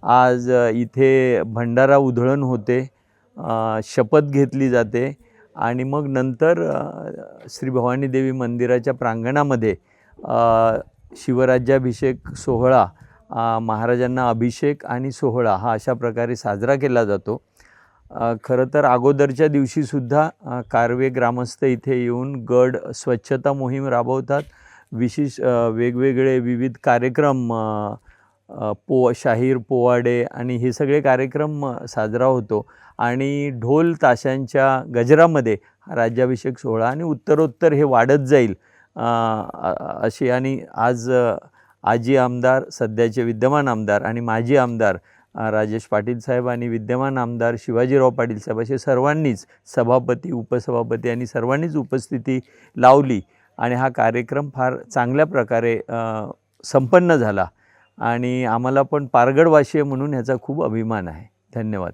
आज इथे भंडारा उधळण होते, शपथ घेतली जाते आणि मग नंतर श्री भवानी देवी मंदिराच्या प्रांगणामध्ये शिवराज्याभिषेक सोहळा, महाराजांना अभिषेक आणि सोहळा हा अशा प्रकारे साजरा केला जातो. खरं तर अगोदरच्या दिवशीसुद्धा कारवे ग्रामस्थ इथे येऊन गड स्वच्छता मोहीम राबवतात. वेगवेगळे विविध कार्यक्रम, शाहीर पोवाडे आणि हे सगळे कार्यक्रम साजरा होतो आणि ढोल ताशांच्या गजरामध्ये हा राज्याभिषेक सोहळा आणि उत्तरोत्तर हे वाढत जाईल अशी. आणि आज आजी आमदार, सध्याचे विद्यमान आमदार आणि माजी आमदार राजेश पाटील साहेब आणि विद्यमान आमदार शिवाजीराव पाटील साहेब असे सर्वांनीच, सभापती, उपसभापती आणि सर्वांनीच उपस्थिती लावली आणि हा कार्यक्रम फार चांगल्या प्रकारे संपन्न झाला आणि आम्हाला पण पारगडवासीय म्हणून ह्याचा खूप अभिमान आहे. धन्यवाद.